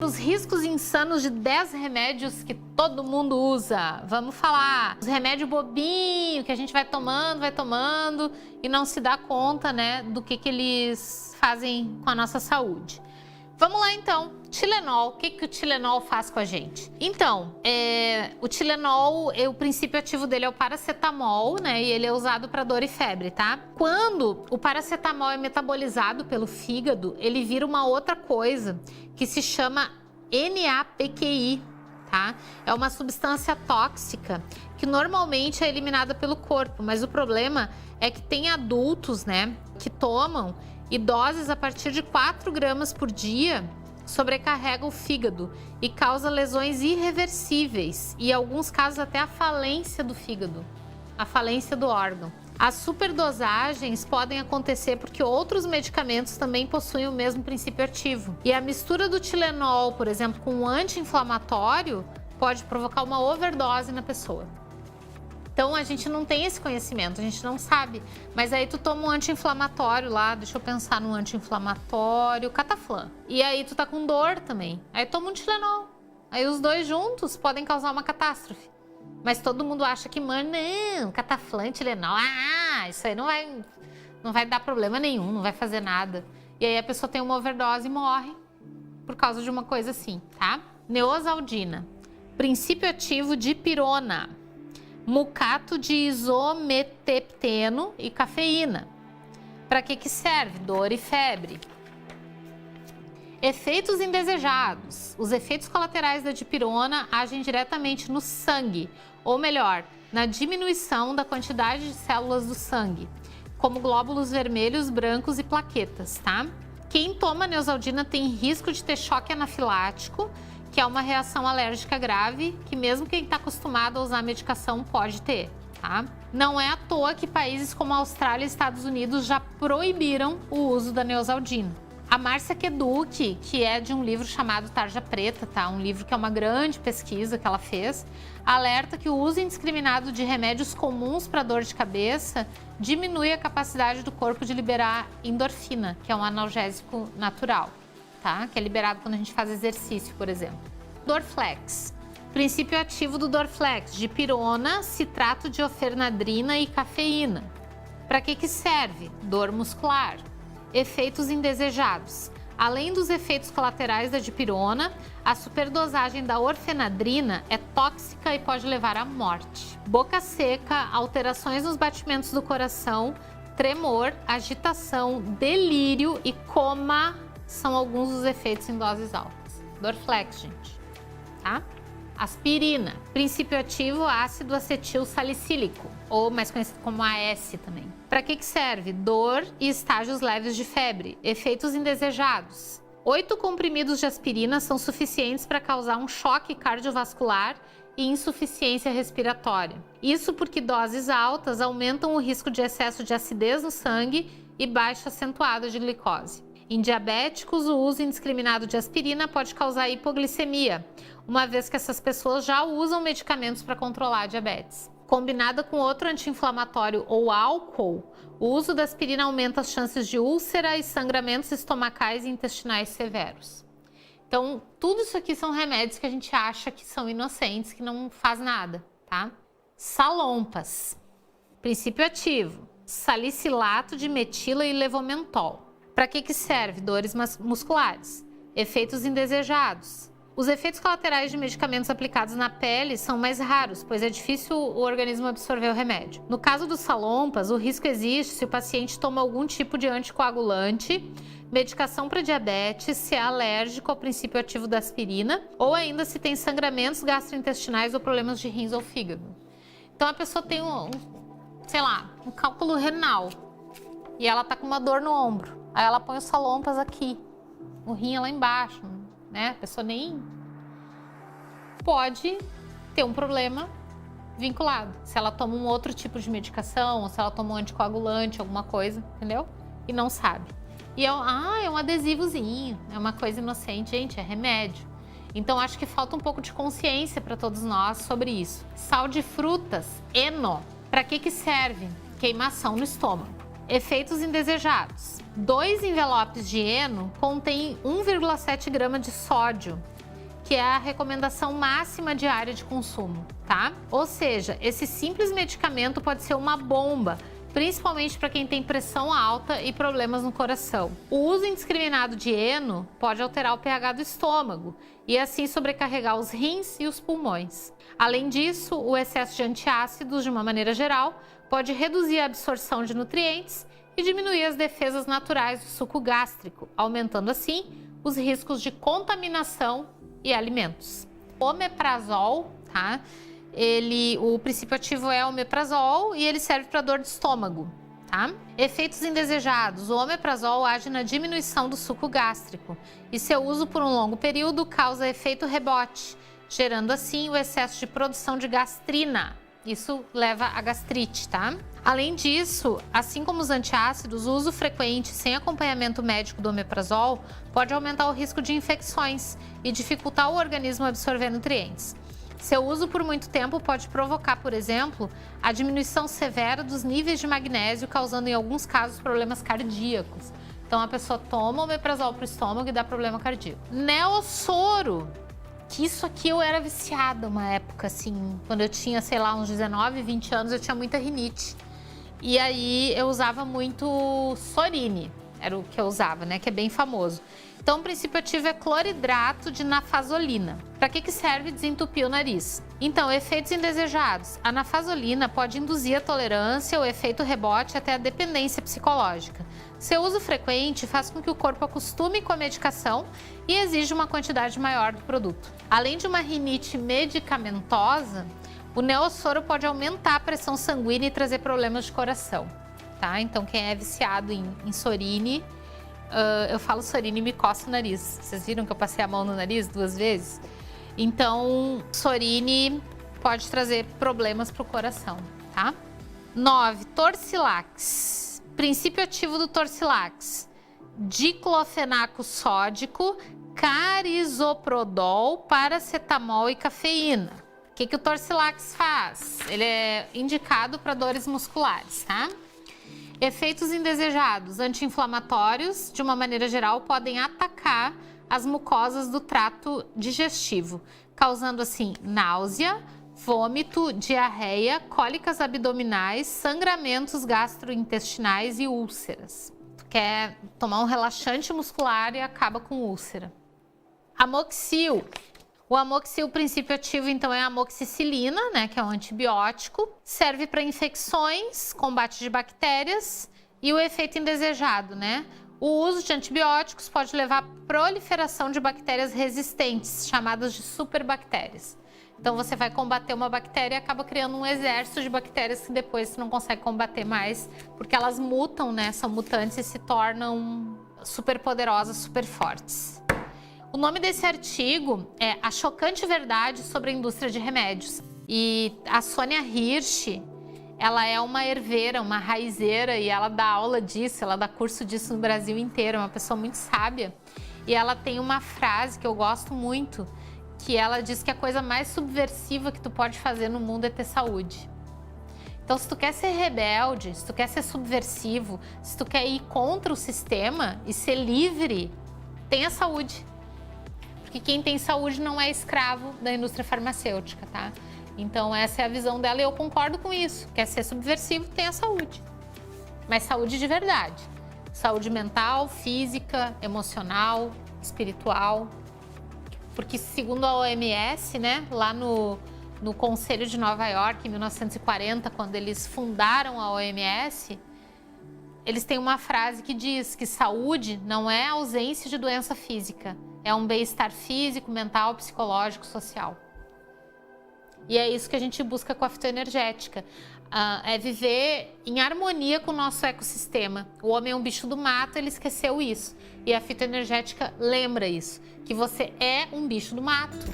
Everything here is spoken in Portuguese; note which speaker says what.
Speaker 1: os riscos insanos de 10 remédios que todo mundo usa. Vamos falar. Os remédios bobinhos que a gente vai tomando e não se dá conta, né, do que eles fazem com a nossa saúde. Vamos lá então, Tilenol. O que o Tilenol faz com a gente? Então, o Tilenol, o princípio ativo dele é o paracetamol, né? E ele é usado para dor e febre, tá? Quando o paracetamol é metabolizado pelo fígado, ele vira uma outra coisa que se chama NAPQI, tá? É uma substância tóxica que normalmente é eliminada pelo corpo, mas o problema é que tem adultos, né, que tomam e doses a partir de 4 gramas por dia sobrecarrega o fígado e causa lesões irreversíveis e, em alguns casos, até a falência do fígado, a falência do órgão. As superdosagens podem acontecer porque outros medicamentos também possuem o mesmo princípio ativo. E a mistura do Tilenol, por exemplo, com um anti-inflamatório pode provocar uma overdose na pessoa. Então, a gente não tem esse conhecimento, a gente não sabe. Mas aí tu toma um anti-inflamatório lá, deixa eu pensar no anti-inflamatório, Cataflam. E aí tu tá com dor também. Aí toma um Tilenol. Aí os dois juntos podem causar uma catástrofe. Mas todo mundo acha que, mano, não, Cataflam, Tilenol, isso aí não vai dar problema nenhum, não vai fazer nada. E aí a pessoa tem uma overdose e morre por causa de uma coisa assim, tá? Neosaldina, princípio ativo de pirona, mucato de isometepteno e cafeína. Para que serve? Dor e febre. Efeitos indesejados. Os efeitos colaterais da dipirona agem diretamente no sangue, ou melhor, na diminuição da quantidade de células do sangue, como glóbulos vermelhos, brancos e plaquetas, tá? Quem toma neosaldina tem risco de ter choque anafilático, que é uma reação alérgica grave, que mesmo quem está acostumado a usar a medicação pode ter, tá? Não é à toa que países como a Austrália e Estados Unidos já proibiram o uso da neosaldina. A Márcia Keduc, que é de um livro chamado Tarja Preta, tá? Um livro que é uma grande pesquisa que ela fez, alerta que o uso indiscriminado de remédios comuns para dor de cabeça diminui a capacidade do corpo de liberar endorfina, que é um analgésico natural, tá? Que é liberado quando a gente faz exercício, por exemplo. Dorflex. Princípio ativo do Dorflex, dipirona, citrato de ofenadrina e cafeína. Para que serve? Dor muscular. Efeitos indesejados. Além dos efeitos colaterais da dipirona, a superdosagem da orfenadrina é tóxica e pode levar à morte. Boca seca, alterações nos batimentos do coração, tremor, agitação, delírio e coma são alguns dos efeitos em doses altas. Dorflex, gente, tá? Aspirina, princípio ativo ácido acetil salicílico, ou mais conhecido como AS também. Para que serve? Dor e estágios leves de febre. Efeitos indesejados. 8 comprimidos de aspirina são suficientes para causar um choque cardiovascular e insuficiência respiratória. Isso porque doses altas aumentam o risco de excesso de acidez no sangue e baixa acentuada de glicose. Em diabéticos, o uso indiscriminado de aspirina pode causar hipoglicemia, uma vez que essas pessoas já usam medicamentos para controlar a diabetes. Combinada com outro anti-inflamatório ou álcool, o uso da aspirina aumenta as chances de úlcera e sangramentos estomacais e intestinais severos. Então, tudo isso aqui são remédios que a gente acha que são inocentes, que não faz nada, tá? Salompas. Princípio ativo: salicilato de metila e levomentol. Para que serve? Dores musculares. Efeitos indesejados. Os efeitos colaterais de medicamentos aplicados na pele são mais raros, pois é difícil o organismo absorver o remédio. No caso dos salompas, o risco existe se o paciente toma algum tipo de anticoagulante, medicação para diabetes, se é alérgico ao princípio ativo da aspirina, ou ainda se tem sangramentos gastrointestinais ou problemas de rins ou fígado. Então a pessoa tem um cálculo renal e ela tá com uma dor no ombro. Aí ela põe os salompas aqui, o rim é lá embaixo, né? A pessoa nem pode ter um problema vinculado. Se ela toma um outro tipo de medicação, ou se ela toma um anticoagulante, alguma coisa, entendeu? E não sabe. E é um adesivozinho, é uma coisa inocente. Gente, é remédio. Então, acho que falta um pouco de consciência para todos nós sobre isso. Sal de frutas, eno. Para que serve? Queimação no estômago. Efeitos indesejados. 2 envelopes de eno contêm 1,7 grama de sódio, que é a recomendação máxima diária de consumo, tá? Ou seja, esse simples medicamento pode ser uma bomba, principalmente para quem tem pressão alta e problemas no coração. O uso indiscriminado de eno pode alterar o pH do estômago e assim sobrecarregar os rins e os pulmões. Além disso, o excesso de antiácidos, de uma maneira geral, pode reduzir a absorção de nutrientes e diminuir as defesas naturais do suco gástrico, aumentando assim os riscos de contaminação e alimentos. O omeprazol, tá? O princípio ativo é o omeprazol e ele serve para dor de estômago, tá? Efeitos indesejados. O omeprazol age na diminuição do suco gástrico e seu uso por um longo período causa efeito rebote, gerando assim o excesso de produção de gastrina. Isso leva a gastrite, tá? Além disso, assim como os antiácidos, o uso frequente sem acompanhamento médico do omeprazol pode aumentar o risco de infecções e dificultar o organismo a absorver nutrientes. Seu uso por muito tempo pode provocar, por exemplo, a diminuição severa dos níveis de magnésio, causando em alguns casos problemas cardíacos. Então a pessoa toma omeprazol para o estômago e dá problema cardíaco. Neossoro, que isso aqui eu era viciada uma época, assim, quando eu tinha, sei lá, uns 19, 20 anos, eu tinha muita rinite. E aí eu usava muito Sorine, era o que eu usava, né, que é bem famoso. Então, o princípio ativo é cloridrato de nafazolina. Para que serve desentupir o nariz? Então, efeitos indesejados. A nafazolina pode induzir a tolerância, o efeito rebote até a dependência psicológica. Seu uso frequente faz com que o corpo acostume com a medicação e exija uma quantidade maior do produto. Além de uma rinite medicamentosa, o neossoro pode aumentar a pressão sanguínea e trazer problemas de coração, tá? Então, quem é viciado em Sorine, eu falo Sorine e me coça o nariz. Vocês viram que eu passei a mão no nariz 2 vezes? Então, Sorine pode trazer problemas para o coração, tá? 9. Torcilax. Princípio ativo do Torcilax: diclofenaco sódico, carisoprodol, paracetamol e cafeína. O que o Torcilax faz? Ele é indicado para dores musculares, tá? Efeitos indesejados. Anti-inflamatórios, de uma maneira geral, podem atacar as mucosas do trato digestivo, causando assim náusea, vômito, diarreia, cólicas abdominais, sangramentos gastrointestinais e úlceras. Tu quer tomar um relaxante muscular e acaba com úlcera. Amoxil. O amoxil, o princípio ativo, então, é a amoxicilina, né, que é um antibiótico. Serve para infecções, combate de bactérias e o efeito indesejado, né? O uso de antibióticos pode levar à proliferação de bactérias resistentes, chamadas de superbactérias. Então, você vai combater uma bactéria e acaba criando um exército de bactérias que depois você não consegue combater mais, porque elas mutam, né? São mutantes e se tornam super poderosas, super fortes. O nome desse artigo é A Chocante Verdade sobre a Indústria de Remédios. E a Sônia Hirsch, ela é uma herveira, uma raizeira, e ela dá aula disso, ela dá curso disso no Brasil inteiro, é uma pessoa muito sábia. E ela tem uma frase que eu gosto muito, que ela diz que a coisa mais subversiva que tu pode fazer no mundo é ter saúde. Então, se tu quer ser rebelde, se tu quer ser subversivo, se tu quer ir contra o sistema e ser livre, tenha saúde. Porque quem tem saúde não é escravo da indústria farmacêutica, tá? Então, essa é a visão dela e eu concordo com isso. Quer ser subversivo, tenha saúde. Mas saúde de verdade. Saúde mental, física, emocional, espiritual. Porque, segundo a OMS, né, lá no Conselho de Nova York, em 1940, quando eles fundaram a OMS, eles têm uma frase que diz que saúde não é ausência de doença física, é um bem-estar físico, mental, psicológico, social. E é isso que a gente busca com a fitoenergética, é viver em harmonia com o nosso ecossistema. O homem é um bicho do mato, ele esqueceu isso. E a fitoenergética lembra isso, que você é um bicho do mato.